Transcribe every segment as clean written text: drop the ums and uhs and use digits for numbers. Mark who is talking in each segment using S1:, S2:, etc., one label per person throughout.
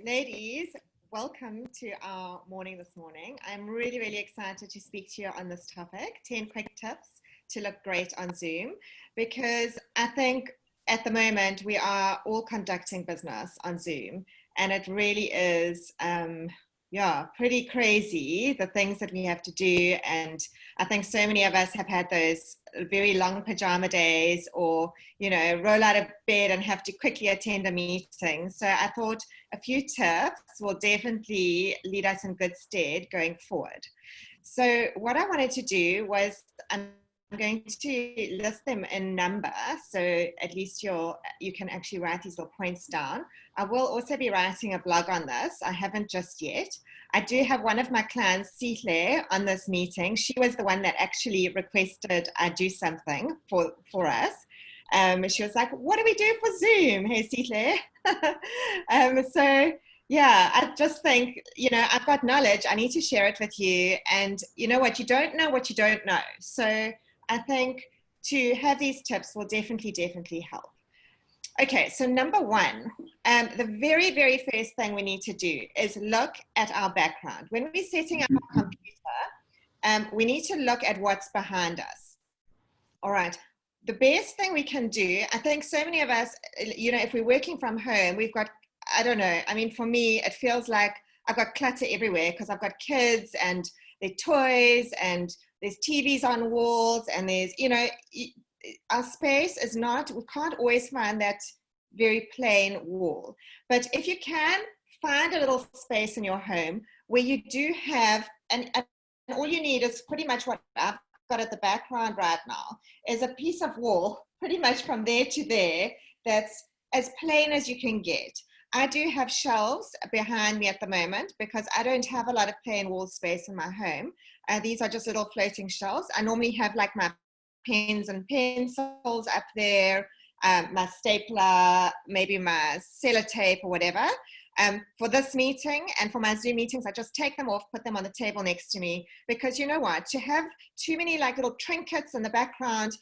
S1: ladies, welcome to our morning this morning. I'm really, really excited to speak to you on this topic, 10 quick tips to look great on Zoom, because I think at the moment we are all conducting business on Zoom, and it really is, pretty crazy, the things that we have to do. And I think so many of us have had those very long pajama days, or, roll out of bed and have to quickly attend a meeting. So I thought a few tips will definitely lead us in good stead going forward. So what I wanted to do was, I'm going to list them in number, so at least you can actually write these little points down. I will also be writing a blog on this. I haven't just yet. I do have one of my clients, Sihle, on this meeting. She was the one that actually requested I do something for us. She was like, what do we do for Zoom? Hey, Sihle. Yeah, I just think, I've got knowledge. I need to share it with you. And you know what? You don't know what you don't know. So I think to have these tips will definitely help. Okay, so number one, the very, very first thing we need to do is look at our background. When we're setting up our computer, we need to look at what's behind us. All right, the best thing we can do, I think so many of us, if we're working from home, we've got, I don't know, I mean, for me, it feels like I've got clutter everywhere because I've got kids and their toys and there's TVs on walls, and there's, our space is not, we can't always find that very plain wall. But if you can find a little space in your home where you do have, and all you need is pretty much what I've got at the background right now, is a piece of wall, pretty much from there to there, that's as plain as you can get. I do have shelves behind me at the moment because I don't have a lot of plain wall space in my home. These are just little floating shelves. I normally have like my pens and pencils up there, my stapler, maybe my sellotape or whatever. For this meeting and for my Zoom meetings, I just take them off, put them on the table next to me, because you know what, to have too many like little trinkets in the background,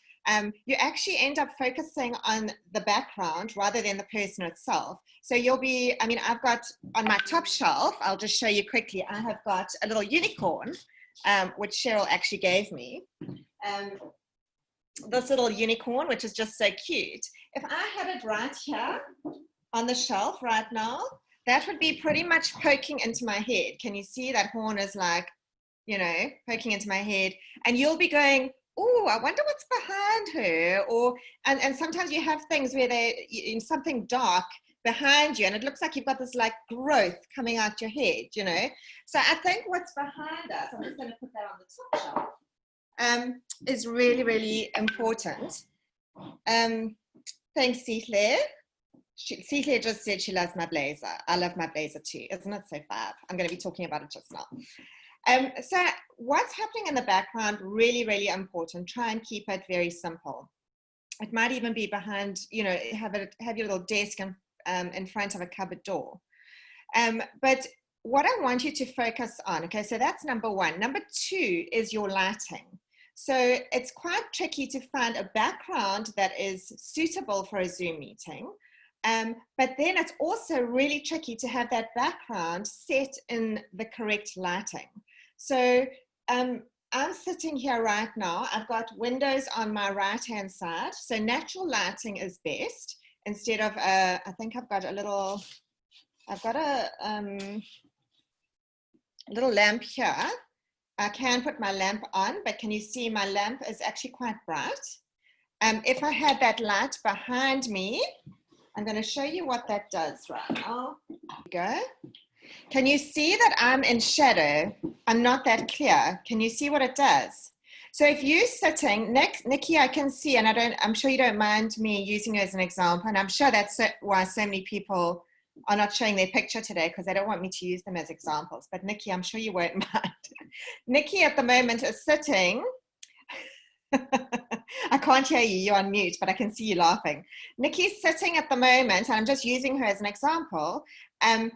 S1: you actually end up focusing on the background rather than the person itself. So you'll be, I've got on my top shelf, I'll just show you quickly, I have got a little unicorn, which Cheryl actually gave me. This little unicorn, which is just so cute. If I had it right here on the shelf right now, that would be pretty much poking into my head. Can you see that horn is like, poking into my head? And you'll be going, oh, I wonder what's behind her. Or and sometimes you have things where they in something dark behind you, and it looks like you've got this like growth coming out your head, So I think what's behind us, I'm just going to put that on the top shelf, is really, really important. Thanks, Sihle. Sihle just said she loves my blazer. I love my blazer too. Isn't it so fab? I'm going to be talking about it just now. So what's happening in the background, really, really important. Try and keep it very simple. It might even be behind, have your little desk in front of a cupboard door. But what I want you to focus on, okay, so that's number one. Number two is your lighting. So it's quite tricky to find a background that is suitable for a Zoom meeting. But then it's also really tricky to have that background set in the correct lighting. So I'm sitting here right now. I've got windows on my right-hand side. So natural lighting is best instead of, I think I've got a little lamp here. I can put my lamp on, but can you see my lamp is actually quite bright? If I had that light behind me, I'm going to show you what that does right now. There we go. Can you see that I'm in shadow? I'm not that clear. Can you see what it does? So if you're sitting next, Nikki, I can see, and I'm sure you don't mind me using you as an example, and I'm sure that's why so many people are not showing their picture today, because they don't want me to use them as examples. But Nikki, I'm sure you won't mind. Nikki at the moment is sitting. I can't hear you, you're on mute, but I can see you laughing. Nikki's sitting at the moment, and I'm just using her as an example.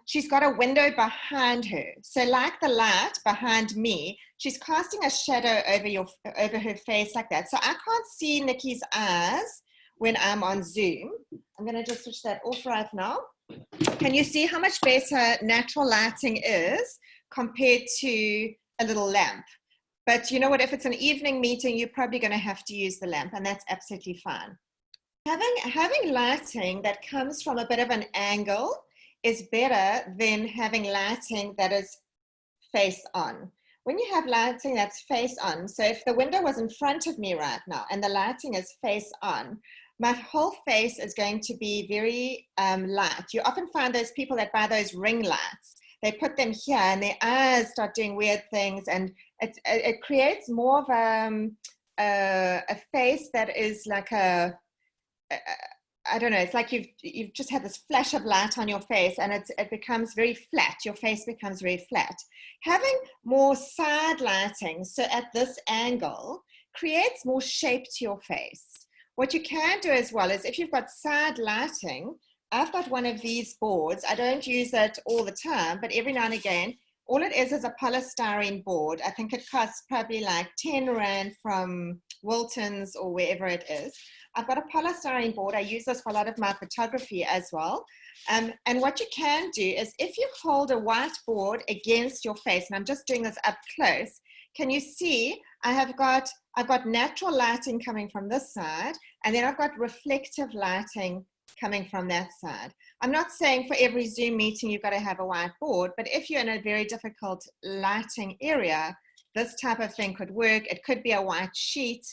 S1: She's got a window behind her. So like the light behind me, she's casting a shadow over her face like that. So I can't see Nikki's eyes when I'm on Zoom. I'm going to just switch that off right now. Can you see how much better natural lighting is compared to a little lamp? But you know what, if it's an evening meeting, you're probably going to have to use the lamp, and that's absolutely fine. Having lighting that comes from a bit of an angle is better than having lighting that is face on. When you have lighting that's face on, so if the window was in front of me right now and the lighting is face on, my whole face is going to be very light. You often find those people that buy those ring lights, they put them here and their eyes start doing weird things, and it creates more of a face that is like I don't know, it's like you've just had this flash of light on your face, and it becomes very flat. Your face becomes very flat. Having more side lighting, so at this angle, creates more shape to your face. What you can do as well is, if you've got side lighting, I've got one of these boards. I don't use it all the time, but every now and again, all it is a polystyrene board. I think it costs probably like 10 Rand from Wilton's or wherever it is. I've got a polystyrene board. I use this for a lot of my photography as well. And what you can do is, if you hold a white board against your face, and I'm just doing this up close, can you see I've got natural lighting coming from this side, and then I've got reflective lighting coming from that side. I'm not saying for every Zoom meeting you've got to have a white board, but if you're in a very difficult lighting area, this type of thing could work. It could be a white sheet,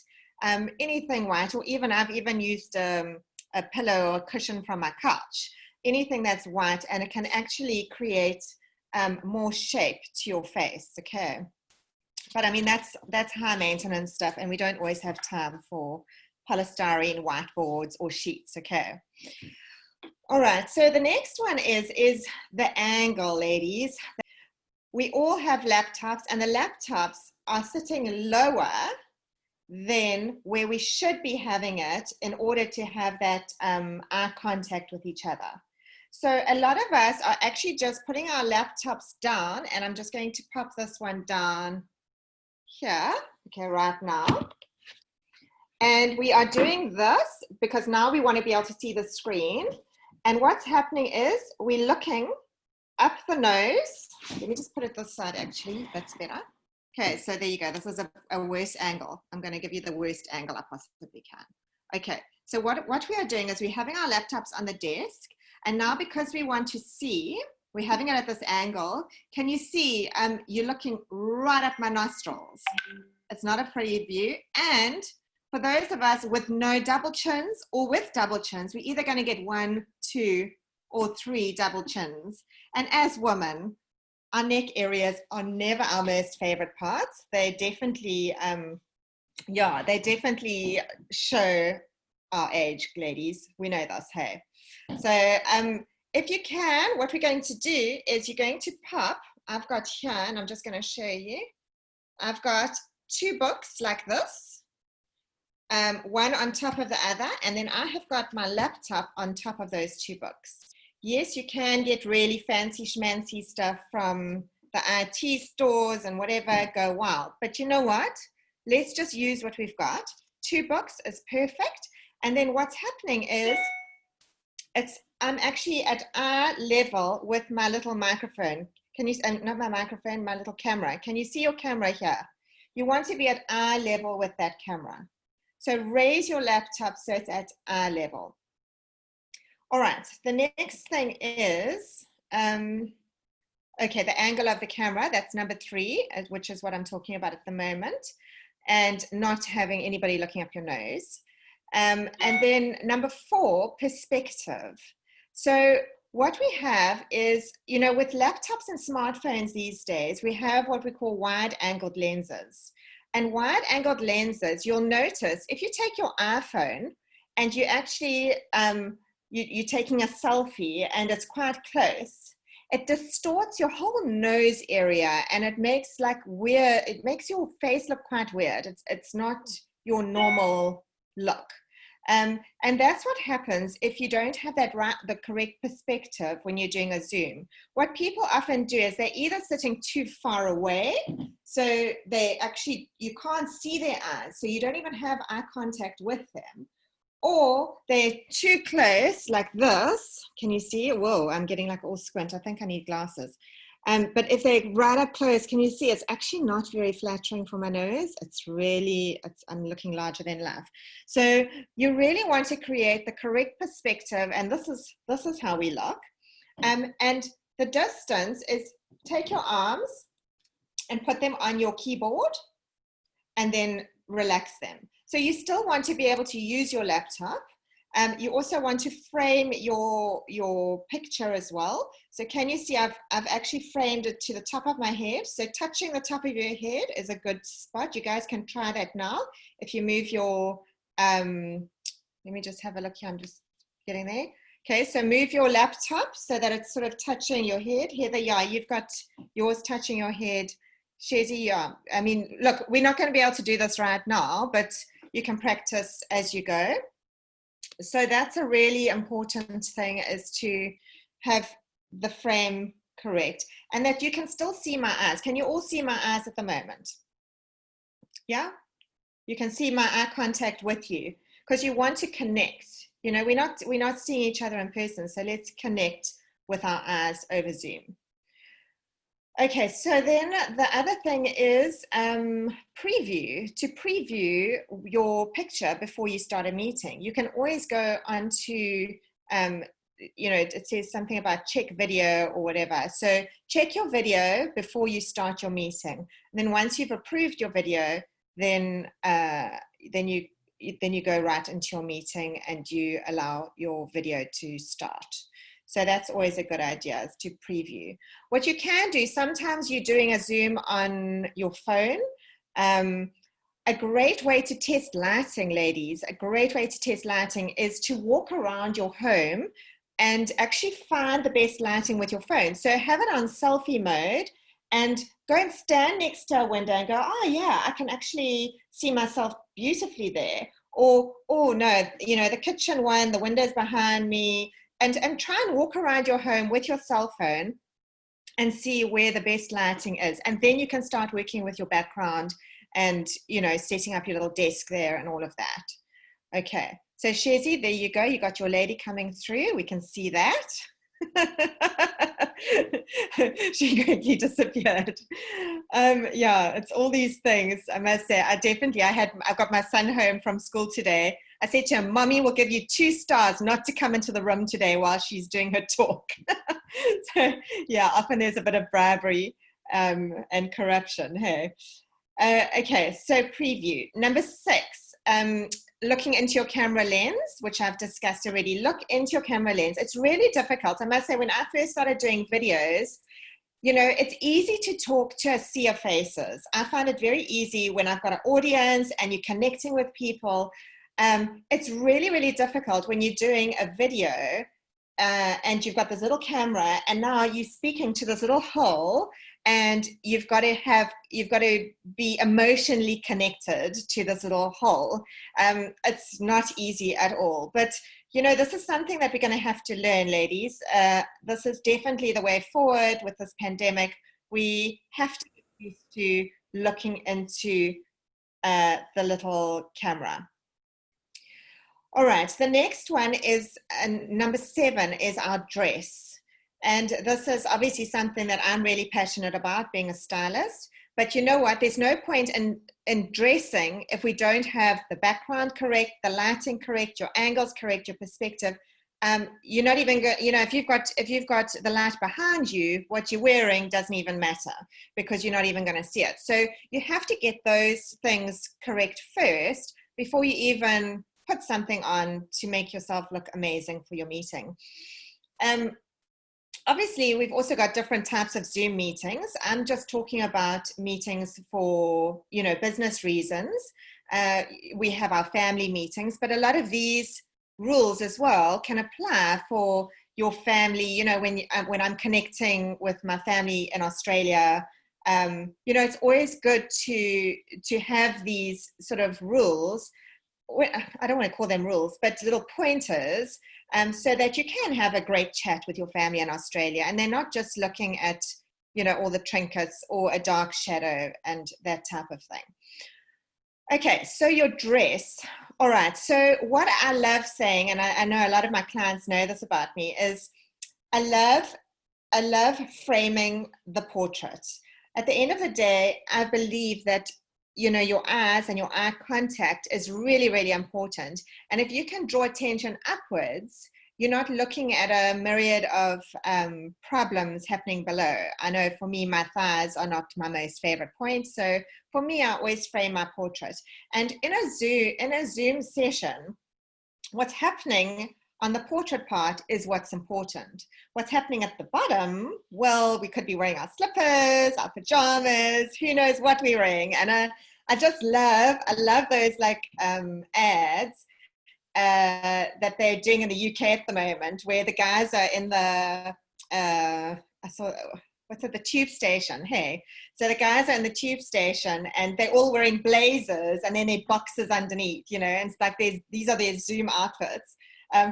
S1: anything white, or even I've even used a pillow or a cushion from my couch, anything that's white, and it can actually create more shape to your face, okay? But I mean, that's high maintenance stuff, and we don't always have time for polystyrene whiteboards or sheets, okay? All right, so the next one is the angle, ladies. We all have laptops, and the laptops are sitting lower than where we should be having it in order to have that eye contact with each other. So a lot of us are actually just putting our laptops down, and I'm just going to pop this one down here, okay, right now. And we are doing this because now we want to be able to see the screen. And what's happening is we're looking up the nose. Let me just put it this side, actually. That's better. Okay, so there you go. This is a worse angle. I'm going to give you the worst angle I possibly can. Okay, so what we are doing is we're having our laptops on the desk. And now, because we want to see, we're having it at this angle. Can you see you're looking right up my nostrils? It's not a pretty view. And for those of us with no double chins or with double chins, we're either going to get 1, 2, or 3 double chins. And as women, our neck areas are never our most favorite parts. They definitely, they definitely show our age, ladies. We know this, hey? So if you can, what we're going to do is you're going to pop, I've got here, and I'm just going to show you. I've got 2 books like this. One on top of the other, and then I have got my laptop on top of those 2 books. Yes, you can get really fancy schmancy stuff from the IT stores and whatever, go wild. But you know what? Let's just use what we've got. 2 books is perfect. And then what's happening is I'm actually at eye level with my little microphone. Can you, not my microphone, my little camera. Can you see your camera here? You want to be at eye level with that camera. So raise your laptop so it's at eye level. All right, the next thing is, okay, the angle of the camera, that's number 3, which is what I'm talking about at the moment, and not having anybody looking up your nose. And then number 4, perspective. So what we have is, you know, with laptops and smartphones these days, we have what we call wide-angled lenses. And wide-angled lenses, you'll notice, if you take your iPhone and you actually, you're taking a selfie and it's quite close, it distorts your whole nose area, and it makes it makes your face look quite weird. It's not your normal look. And that's what happens if you don't have the correct perspective when you're doing a Zoom. What people often do is they're either sitting too far away, so you can't see their eyes, so you don't even have eye contact with them, or they're too close like this. Can you see? Whoa, I'm getting like all squint. I think I need glasses. But if they're right up close, can you see it's actually not very flattering for my nose? I'm looking larger than life. So you really want to create the correct perspective, and this is how we look. And the distance is, take your arms and put them on your keyboard and then relax them. So you still want to be able to use your laptop. You also want to frame your picture as well. So can you see I've actually framed it to the top of my head. So touching the top of your head is a good spot. You guys can try that now. If you move your, let me just have a look here. I'm just getting there. Okay, so move your laptop so that it's sort of touching your head. Heather, yeah, you've got yours touching your head. Shezi, yeah. I mean, look, we're not going to be able to do this right now, but you can practice as you go. So that's a really important thing, is to have the frame correct, and that you can still see my eyes. Can you all see my eyes at the moment? Yeah? You can see my eye contact with you, because you want to connect. You know, we're not seeing each other in person, so let's connect with our eyes over Zoom. Okay, so then the other thing is preview. To preview your picture before you start a meeting, you can always go onto, you know, it says something about check video or whatever. So check your video before you start your meeting. And then once you've approved your video, then you go right into your meeting and you allow your video to start. So that's always a good idea, is to preview. What you can do, sometimes you're doing a Zoom on your phone. A great way to test lighting, ladies, a great way to test lighting is to walk around your home and actually find the best lighting with your phone. So have it on selfie mode and go and stand next to a window and go, oh yeah, I can actually see myself beautifully there. Or, oh no, you know, the kitchen one, the window's behind me. And try and walk around your home with your cell phone and see where the best lighting is. And then you can start working with your background and, you know, setting up your little desk there and all of that. Okay, so Shezi, there you go. You got your lady coming through. We can see that. She quickly disappeared. Yeah, it's all these things. I must say, I got my son home from school today. I said to him, Mommy will give you 2 stars not to come into the room today while she's doing her talk. So yeah, often there's a bit of bribery and corruption. Hey. Okay, so preview. Number 6, looking into your camera lens, which I've discussed already. Look into your camera lens. It's really difficult. I must say, when I first started doing videos, you know, it's easy to talk to a sea of faces. I find it very easy when I've got an audience and you're connecting with people. It's really, really difficult when you're doing a video and you've got this little camera and now you're speaking to this little hole, and you've got to be emotionally connected to this little hole. It's not easy at all, but you know, this is something that we're going to have to learn, ladies. This is definitely the way forward with this pandemic. We have to get used to looking into the little camera. All right, the next one is number 7 is our dress. And this is obviously something that I'm really passionate about, being a stylist. But you know what? There's no point in dressing if we don't have the background correct, the lighting correct, your angles correct, your perspective. You're not even going, you know, if you've got the light behind you, what you're wearing doesn't even matter because you're not even going to see it. So you have to get those things correct first before you even put something on to make yourself look amazing for your meeting. Obviously, we've also got different types of Zoom meetings. I'm just talking about meetings for, you know, business reasons. We have our family meetings, but a lot of these rules as well can apply for your family. You know, when I'm connecting with my family in Australia, you know, it's always good to have these sort of rules. I don't want to call them rules, but little pointers, so that you can have a great chat with your family in Australia, and they're not just looking at, you know, all the trinkets or a dark shadow and that type of thing. Okay, so your dress. All right. So what I love saying, and I know a lot of my clients know this about me, is I love I love framing the portrait. At the end of the day, I believe that your eyes and your eye contact is really, really important. And if you can draw attention upwards, you're not looking at a myriad of problems happening below. I know for me, my thighs are not my most favorite point. So for me, I always frame my portrait. And in a Zoom session, what's happening on the portrait part is what's important. What's happening at the bottom, well, we could be wearing our slippers, our pajamas, who knows what we're wearing. And I love those like ads that they're doing in the UK at the moment, where the guys are in the, I saw, what's it, the tube station, hey? So the guys are in the tube station and they're all wearing blazers and then their boxes underneath, and it's like these are their Zoom outfits.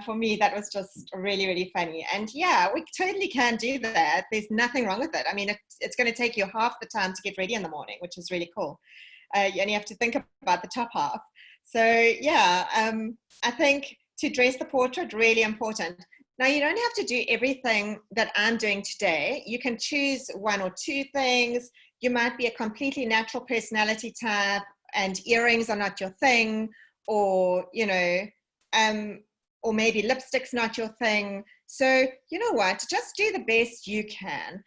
S1: For me, that was just really, really funny. And yeah, we totally can do that. There's nothing wrong with it. I mean, it's going to take you half the time to get ready in the morning, which is really cool. And you have to think about the top half. So yeah, I think to dress the portrait, really important. Now, you don't have to do everything that I'm doing today. You can choose one or two things. You might be a completely natural personality type and earrings are not your thing, or, or maybe lipstick's not your thing. So you know what, just do the best you can.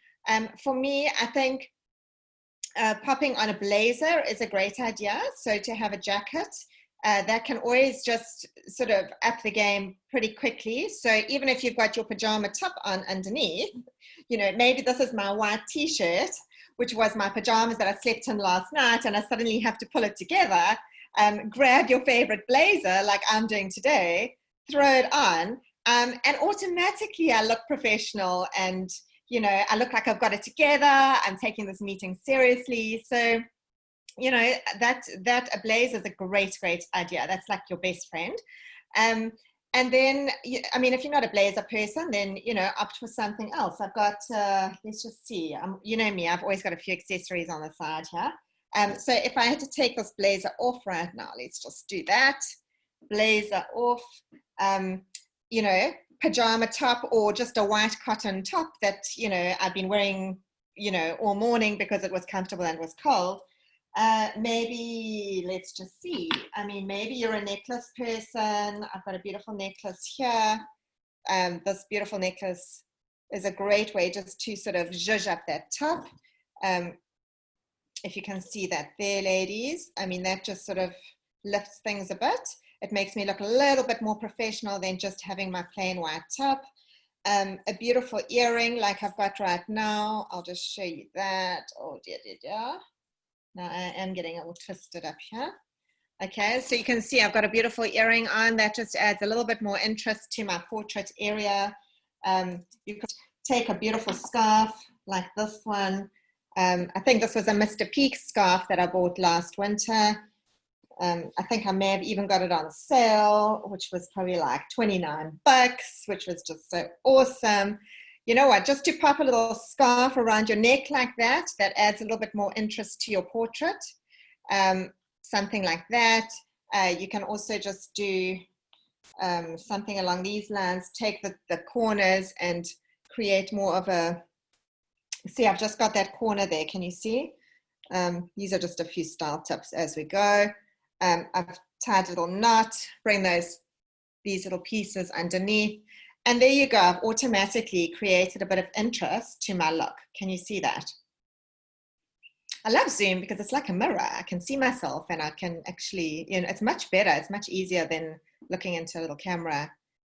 S1: For me, I think popping on a blazer is a great idea. So to have a jacket, that can always just sort of up the game pretty quickly. So even if you've got your pajama top on underneath, maybe this is my white t-shirt, which was my pajamas that I slept in last night, and I suddenly have to pull it together. Grab your favorite blazer like I'm doing today, throw it on, and automatically I look professional, and I look like I've got it together. I'm taking this meeting seriously. So that a blazer is a great idea. That's like your best friend. And then if you're not a blazer person, then opt for something else. I've got let's just see, me, I've always got a few accessories on the side here. So if I had to take this blazer off right now, let's just do that. Blazer off, pajama top, or just a white cotton top that I've been wearing all morning because it was comfortable and was cold. Maybe let's just see, maybe you're a necklace person. I've got a beautiful necklace here. This beautiful necklace is a great way just to sort of zhuzh up that top. If you can see that there, ladies, that just sort of lifts things a bit. It makes me look a little bit more professional than just having my plain white top. A beautiful earring like I've got right now. I'll just show you that. Oh dear. Now I am getting a little twisted up here. Okay, so you can see I've got a beautiful earring on. That just adds a little bit more interest to my portrait area. You could take a beautiful scarf like this one. I think this was a Mr. Peak scarf that I bought last winter. I think I may have even got it on sale, which was probably like $29, which was just so awesome. You know what, just to pop a little scarf around your neck like that, that adds a little bit more interest to your portrait. Something like that. You can also just do something along these lines, take the corners and create more of a, see, I've just got that corner there, can you see? These are just a few style tips as we go. I've tied a little knot, bring these little pieces underneath. And there you go, I've automatically created a bit of interest to my look. Can you see that? I love Zoom because it's like a mirror. I can see myself and I can actually, it's much better. It's much easier than looking into a little camera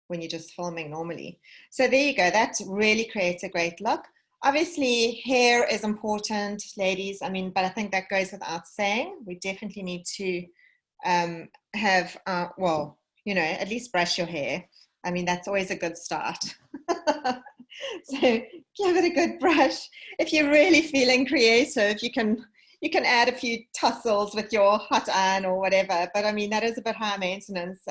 S1: when you're just filming normally. So there you go, that really creates a great look. Obviously, hair is important, ladies. But I think that goes without saying. We definitely need to have, at least brush your hair. That's always a good start. So give it a good brush. If you're really feeling creative, you can add a few tussles with your hot iron or whatever. But that is a bit high maintenance,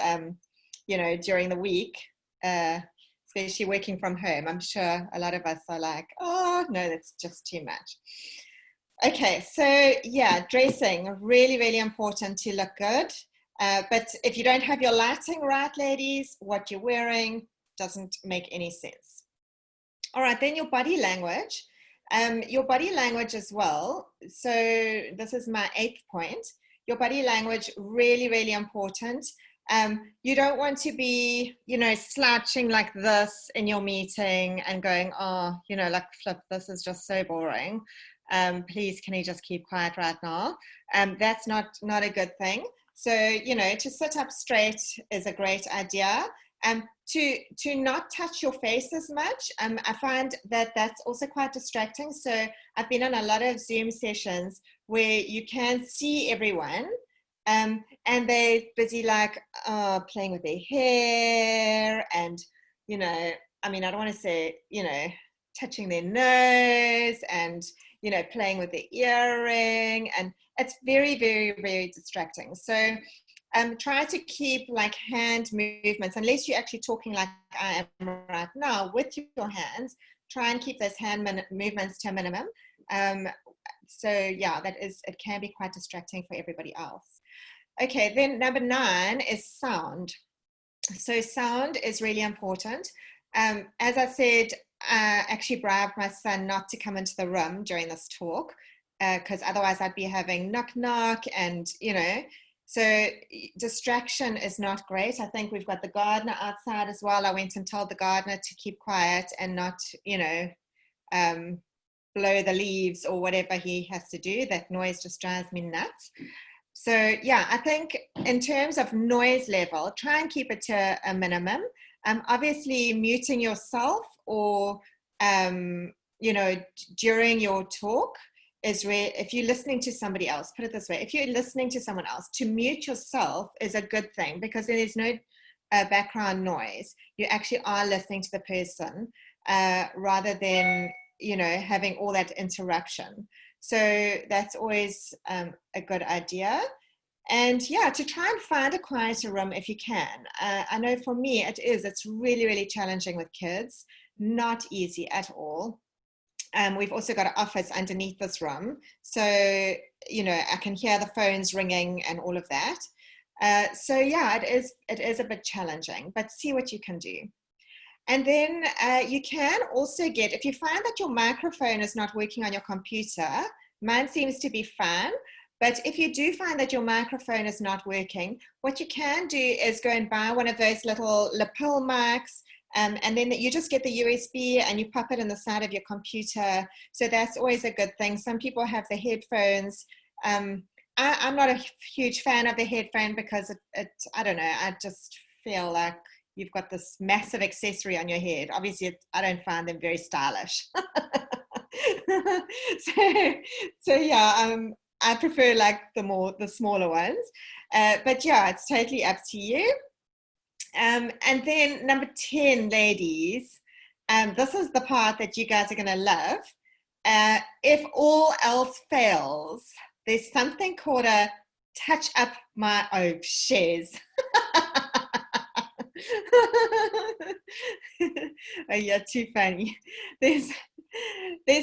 S1: during the week, especially working from home. I'm sure a lot of us are like, oh no, that's just too much. Okay, so yeah, dressing, really, really important to look good. But if you don't have your lighting right, ladies, what you're wearing doesn't make any sense. All right, then your body language. Your body language as well. So this is my 8th point. Your body language, really, really important. You don't want to be, slouching like this in your meeting and going, oh, like, flip, this is just so boring. Please, can you just keep quiet right now? That's not a good thing. So, to sit up straight is a great idea. To not touch your face as much. I find that that's also quite distracting. So I've been on a lot of Zoom sessions where you can see everyone, and they're busy like playing with their hair, and I don't want to say touching their nose, and playing with their earring, and it's very, very, very distracting. So try to keep like hand movements, unless you're actually talking like I am right now with your hands. Try and keep those hand movements to a minimum. So yeah, it can be quite distracting for everybody else. Okay, then number 9 is sound. So sound is really important. As I said, I actually bribed my son not to come into the room during this talk, because otherwise I'd be having knock knock, and so distraction is not great. I think we've got the gardener outside as well. I went and told the gardener to keep quiet and not, blow the leaves or whatever he has to do. That noise just drives me nuts. So yeah, I think in terms of noise level, try and keep it to a minimum. Obviously muting yourself or, during your talk is where, if you're listening to somebody else, put it this way, if you're listening to someone else, to mute yourself is a good thing, because then there's no background noise. You actually are listening to the person, rather than, having all that interruption. So that's always a good idea. And yeah, to try and find a quieter room if you can. I know for me it's really, really challenging with kids. Not easy at all. We've also got an office underneath this room. So, I can hear the phones ringing and all of that. So yeah, it is a bit challenging, but see what you can do. And then you can also get, if you find that your microphone is not working on your computer, mine seems to be fine, but if you do find that your microphone is not working, what you can do is go and buy one of those little lapel mics, and then you just get the USB and you pop it in the side of your computer. So that's always a good thing. Some people have the headphones. I'm not a huge fan of the headphone, because I don't know, I just feel like you've got this massive accessory on your head. Obviously, I don't find them very stylish. so yeah, I prefer like the smaller ones. But yeah, it's totally up to you. And then number 10, ladies, this is the part that you guys are going to love. If all else fails, there's something called a touch up my shares. Oh, you're too funny. There's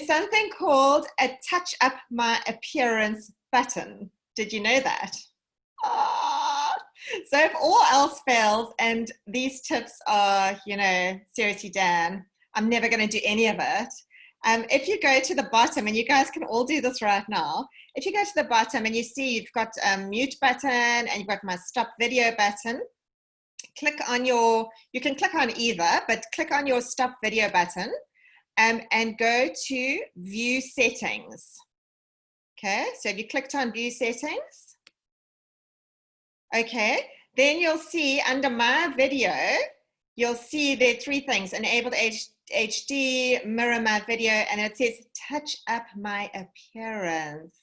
S1: something called a touch up my appearance button. Did you know that? So if all else fails, and these tips are, seriously, Dan, I'm never going to do any of it. If you go to the bottom, and you guys can all do this right now, if you go to the bottom and you see you've got a mute button and you've got my stop video button, click on you can click on either, but click on your stop video button, and go to view settings. Okay, so have you clicked on view settings? Okay, then you'll see under my video, you'll see there are 3 things: enabled HD, mirror my video, and it says touch up my appearance.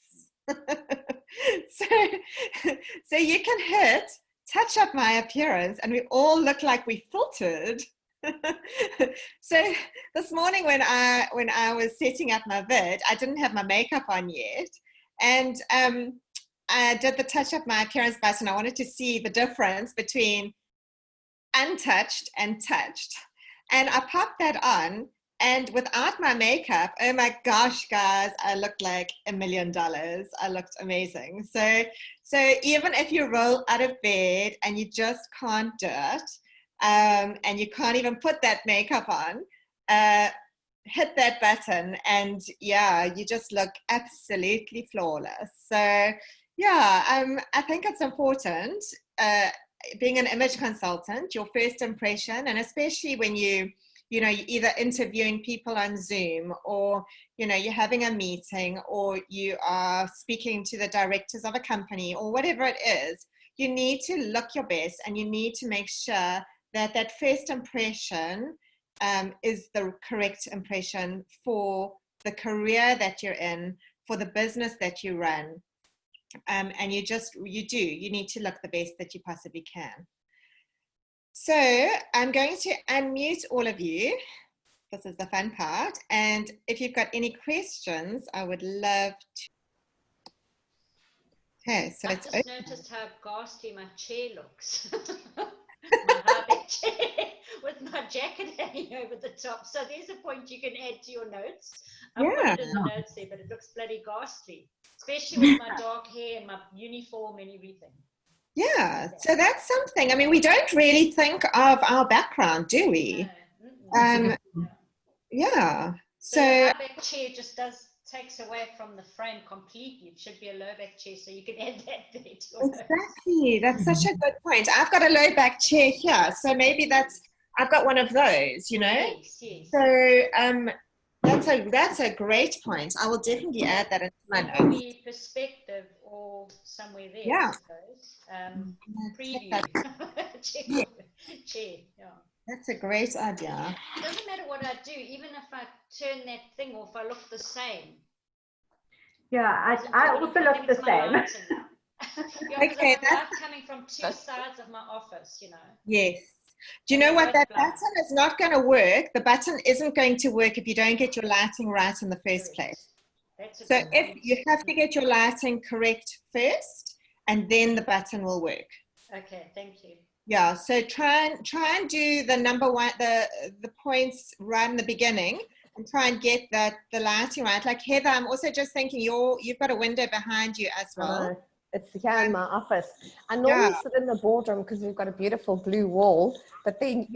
S1: so you can hit touch up my appearance, and we all look like we filtered. So this morning when I was setting up my vid, I didn't have my makeup on yet, and I did the touch up my appearance button. I wanted to see the difference between untouched and touched, and I popped that on, And without my makeup, oh my gosh, guys, I looked like $1 million. I looked amazing. So even if you roll out of bed and you just can't do it, and you can't even put that makeup on, hit that button and yeah, you just look absolutely flawless. So yeah, I think it's important, being an image consultant, your first impression, and especially when you're either interviewing people on Zoom, or you're having a meeting, or you are speaking to the directors of a company, or whatever it is, you need to look your best, and you need to make sure that that first impression is the correct impression for the career that you're in, for the business that you run. And you need to look the best that you possibly can. So I'm going to unmute all of you. This is the fun part. And if you've got any questions, I would love to. Okay, so let's open.
S2: I just noticed how ghastly my chair looks. My high-back chair with my jacket hanging over the top. So there's a point you can add to your notes. I'll put it in the notes there, but it looks bloody ghastly, especially with my dark hair and my uniform and everything.
S1: Yeah, so that's something. I mean, we don't really think of our background, do we? No. Yeah.
S2: So the high-back chair just takes away from the frame completely. It should be a low-back chair, so you can add that there to your
S1: Exactly. That's such a good point. I've got a low-back chair here, so maybe I've got one of those,
S2: Yes, yes.
S1: So that's a great point. I will definitely add that into my notes.
S2: Maybe perspective or somewhere there,
S1: yeah.
S2: I suppose. Preview. Chair, yeah.
S1: That's a great idea.
S2: It doesn't matter what I do, even if I turn that thing off, I look the same.
S3: Yeah, I also look the same.
S2: Okay, that's coming from two sides of my office,
S1: Yes. Do you know what? That button is not going to work. The button isn't going to work if you don't get your lighting right in the first place. So if you have to get your lighting correct first, and then the button will work.
S2: Okay, thank you.
S1: Yeah, so try and do the number one, the points right in the beginning, and try and get the lighting right. Like Heather, I'm also just thinking you've got a window behind you as well.
S3: It's here in my office. I normally sit in the boardroom because we've got a beautiful blue wall, but then,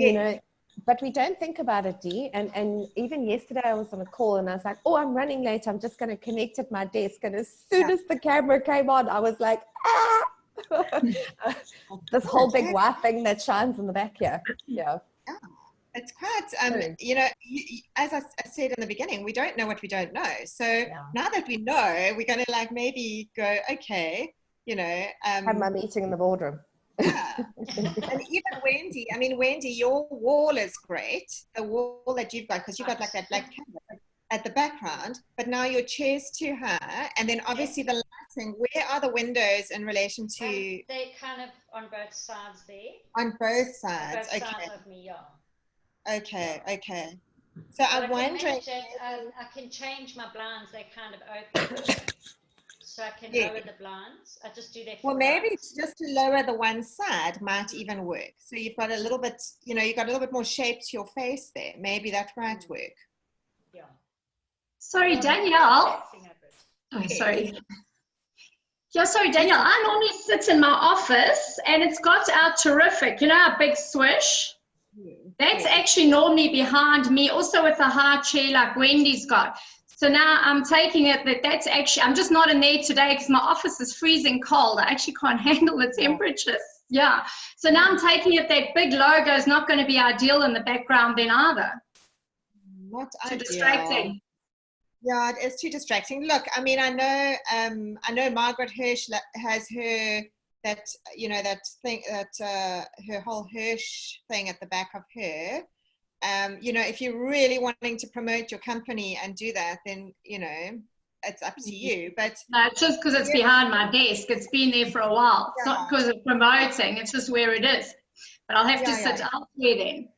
S3: but we don't think about it, Dee. And even yesterday I was on a call and I was like, oh, I'm running late. I'm just going to connect at my desk. And as soon as the camera came on, I was like, this whole big white thing that shines in the back here. Yeah.
S1: It's quite, as I said in the beginning, we don't know what we don't know. So now that we know, we're going to maybe go, okay,
S3: have my meeting in the boardroom.
S1: Yeah. And even Wendy, your wall is great. The wall that you've got, because you've got like that black canvas at the background, but now your chair's too high. And then obviously the lighting, where are the windows in relation to?
S2: They're kind of on both sides there.
S1: On both sides,
S2: both sides of me,
S1: Okay. So I'm wondering.
S2: I can change my blinds, they're kind of open. So I can lower the blinds. I just do that for
S1: maybe it's just to lower the one side might even work. So you've got a little bit, you've got a little bit more shape to your face there. Maybe that might work.
S2: Yeah.
S4: Sorry, Daniyel. Oh, sorry. Yeah, sorry, Daniyel. I normally sit in my office and it's got our terrific, our big swish. That's actually normally behind me, also with a high chair like Wendy's got. So now I'm taking it that's actually, I'm just not in there today because my office is freezing cold. I actually can't handle the temperatures. Yeah. So now I'm taking it that big logo is not going to be ideal in the background then either.
S1: Not
S4: too distracting.
S1: Yeah, it is too distracting. Look, I mean, I know Margaret Hirsch has her that thing her whole Hirsch thing at the back of her. If you're really wanting to promote your company and do that, then it's up to you. But
S4: no, it's just because it's behind my desk. It's been there for a while. It's not because of promoting. It's just where it is. But I'll have to sit elsewhere then.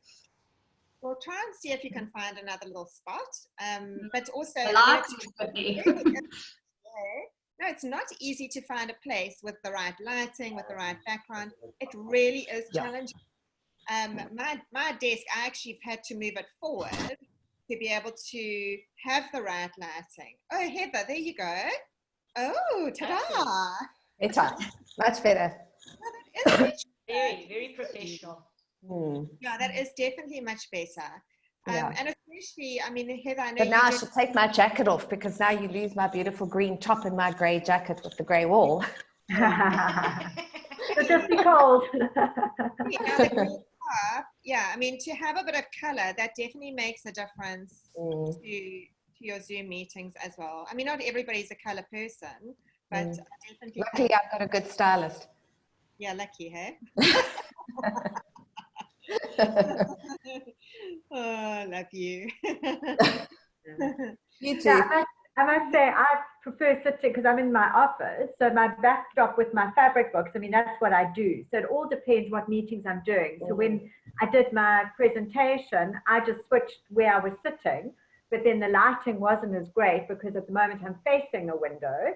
S1: Well, try and see if you can find another little spot. But also, no, it's not easy to find a place with the right lighting, with the right background. It really is challenging. My desk, I actually had to move it forward to be able to have the right lighting. Oh, Heather, there you go. Oh, ta-da!
S3: Better, much better.
S1: That is much
S2: Very, very professional.
S1: Yeah, that is definitely much better.
S3: Yeah.
S1: And especially, I mean, Heather, I know
S3: But
S1: you
S3: now I
S1: did,
S3: should take my jacket off because now you lose my beautiful green top and my grey jacket with the grey wall.
S5: So just be cold.
S1: now the green top, yeah, I mean, to have a bit of color, that definitely makes a difference to your Zoom meetings as well. I mean, not everybody's a color person, but definitely.
S3: Luckily, I've got a good stylist.
S1: Yeah, lucky, hey? Oh, love you.
S3: You too.
S5: Yeah, I must say I prefer sitting because I'm in my office, so my backdrop with my fabric books, I mean, that's what I do. So it all depends what meetings I'm doing. So when I did my presentation, I just switched where I was sitting, but then the lighting wasn't as great because at the moment I'm facing a window.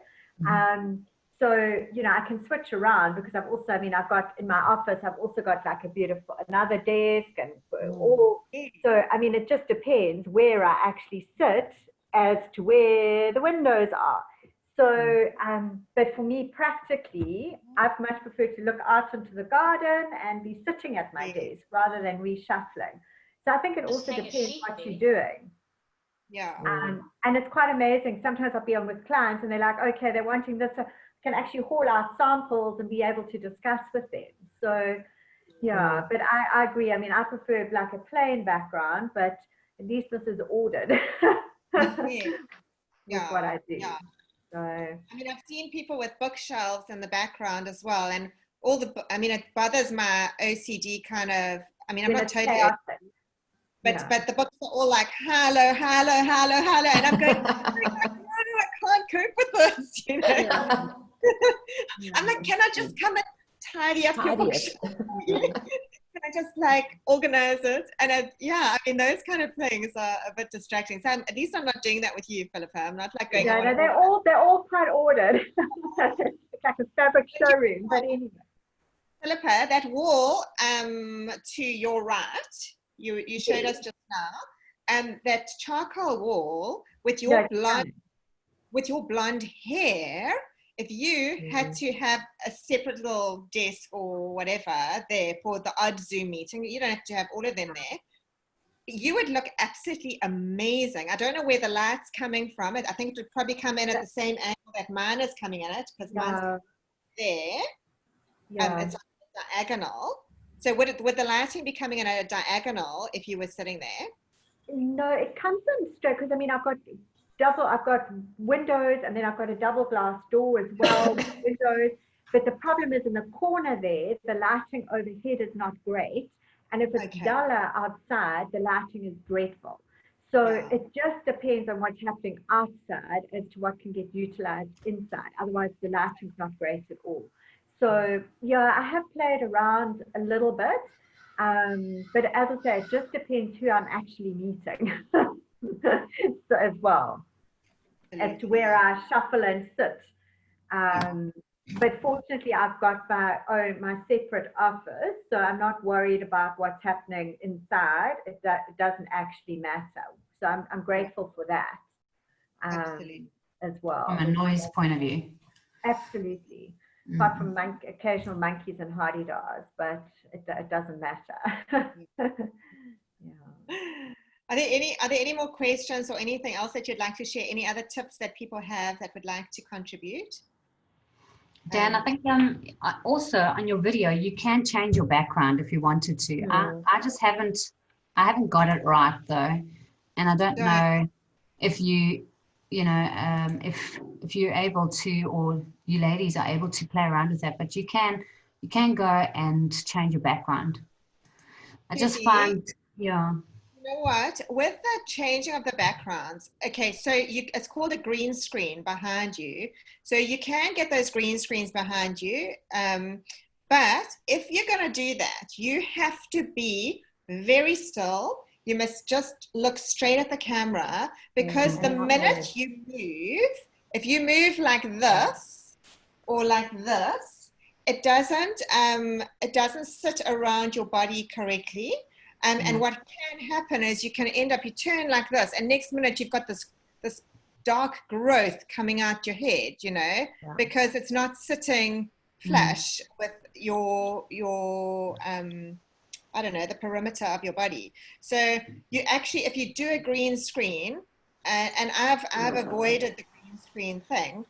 S5: So, you know, I can switch around because I've also, I mean, I've got in my office, I've also got like a beautiful, another desk and all. So, I mean, it just depends where I actually sit as to where the windows are. So, but for me, practically, I'd much prefer to look out into the garden and be sitting at my desk rather than reshuffling. So I think it also depends what you're doing.
S1: Yeah.
S5: And it's quite amazing. Sometimes I'll be on with clients and they're like, okay, they're wanting this. I can actually haul out samples and be able to discuss with them. So, yeah, but I agree. I mean, I prefer like a plain background, but at least this is ordered. With what I do.
S1: Yeah.
S5: So,
S1: I mean, I've seen people with bookshelves in the background as well, and all the. I mean, it bothers my OCD kind of. I mean, I'm not totally. But the books are all like hello, hello, hello, hello, and I'm going. I can't cope with this. You know. I'm like, can I just come and tidy up your bookshelf? Can I just like organize it? And I mean, those kind of things are a bit distracting. So at least I'm not doing that with you, Philippa. I'm not like going.
S5: Yeah, no, they're all quite ordered. It's like a fabric showroom, but anyway.
S1: Philippa, that wall to your right, you showed us just now, and that charcoal wall with your blonde hair. If you had to have a separate little desk or whatever there for the odd Zoom meeting, you don't have to have all of them there. You would look absolutely amazing. I don't know where the light's coming from. I think it would probably come in at the same angle that mine is coming at it because mine's there. It's diagonal. So would the lighting be coming in at a diagonal if you were sitting there?
S5: No, it comes in straight because I mean I've got windows and then I've got a double glass door as well with windows. But the problem is in the corner there, the lighting overhead is not great. And if it's duller outside, the lighting is dreadful. So it just depends on what's happening outside as to what can get utilized inside. Otherwise, the lighting's not great at all. So yeah, I have played around a little bit. But as I say, it just depends who I'm actually meeting. So as well as to where I shuffle and sit. But fortunately, I've got my separate office, so I'm not worried about what's happening inside. It doesn't actually matter. So I'm grateful for that as well.
S6: From a noise point of view.
S5: Absolutely. Apart from occasional monkeys and hardy-dars, but it doesn't matter.
S1: Are there any more questions or anything else that you'd like to share? Any other tips that people have that would like to contribute?
S6: Dan, I think also on your video you can change your background if you wanted to. I just haven't got it right though, and I don't know if if you're able to, or you ladies are able to play around with that, but you can go and change your background. I just find
S1: You know what? With the changing of the backgrounds, okay, so it's called a green screen behind you. So you can get those green screens behind you. But if you're going to do that, you have to be very still. You must just look straight at the camera because the minute you move, if you move like this or like this, it doesn't sit around your body correctly. And what can happen is you can end up, you turn like this, and next minute you've got this dark growth coming out your head, you know, because it's not sitting flush with your I don't know, the perimeter of your body. So you actually, if you do a green screen, and I've avoided the green screen thing,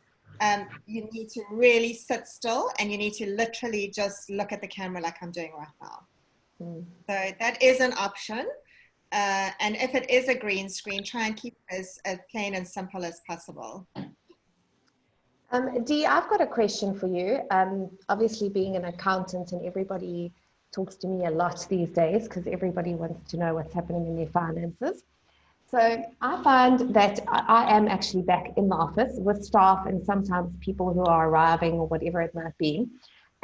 S1: you need to really sit still, and you need to literally just look at the camera like I'm doing right now. So that is an option. And if it is a green screen, try and keep it as plain and simple as possible.
S3: Dee, I've got a question for you. Obviously, being an accountant, and everybody talks to me a lot these days because everybody wants to know what's happening in their finances. So I find that I am actually back in the office with staff and sometimes people who are arriving or whatever it might be.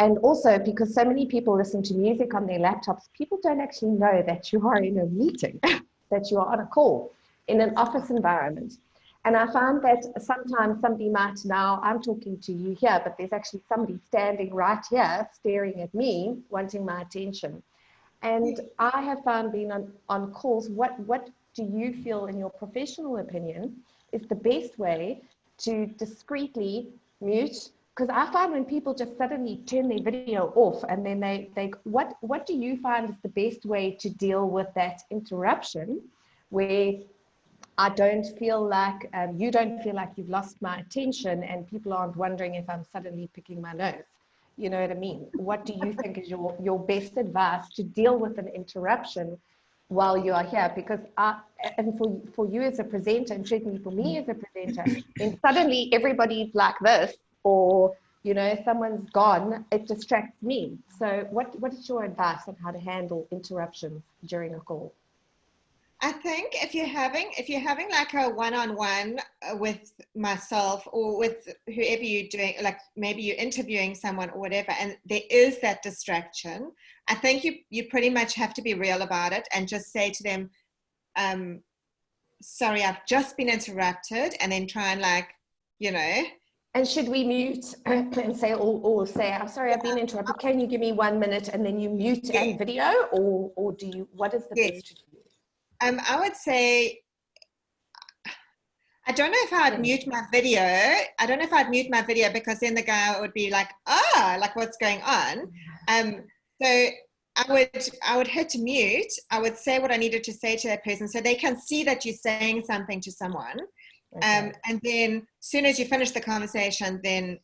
S3: And also because so many people listen to music on their laptops, people don't actually know that you are in a meeting, that you are on a call in an office environment. And I found that sometimes somebody might now, I'm talking to you here, but there's actually somebody standing right here staring at me, wanting my attention. And I have found being on calls, what do you feel, in your professional opinion, is the best way to discreetly mute? Because I find when people just suddenly turn their video off and then what do you find is the best way to deal with that interruption where I don't feel like, you don't feel like you've lost my attention and people aren't wondering if I'm suddenly picking my nose? You know what I mean? What do you think is your best advice to deal with an interruption while you are here? Because and for you as a presenter, and certainly for me as a presenter, then suddenly everybody's like this, or, you know, someone's gone, it distracts me. So what is your advice on how to handle interruptions during a call?
S1: I think if you're having like a one-on-one with myself or with whoever you're doing, like maybe you're interviewing someone or whatever, and there is that distraction, I think you pretty much have to be real about it and just say to them, sorry, I've just been interrupted, and then try and, like, you know.
S3: And should we mute and say, or say, I'm sorry, I've been interrupted, can you give me 1 minute, and then you mute and video, or do you, what is the best to do?
S1: I would say, I don't know if I'd mute my video. I don't know if I'd mute my video, because then the guy would be like, like, what's going on? So I would hit mute. I would say what I needed to say to that person so they can see that you're saying something to someone. And then as soon as you finish the conversation, then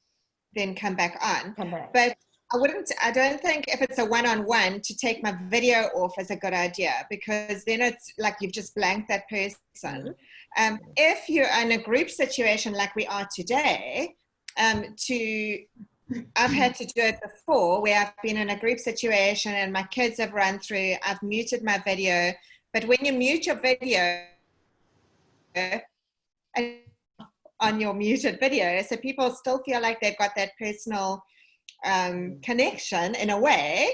S1: come back on. But I don't think if it's a one-on-one to take my video off is a good idea, because then it's like you've just blanked that person. If you're in a group situation like we are today, I've had to do it before, where I've been in a group situation and my kids have run through, I've muted my video. But when you mute your video on your muted video, so people still feel like they've got that personal connection in a way,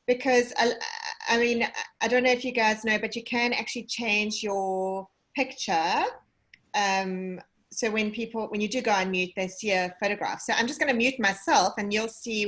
S1: because I mean, I don't know if you guys know, but you can actually change your picture. So when you do go on mute, they see a photograph. So I'm just going to mute myself, and you'll see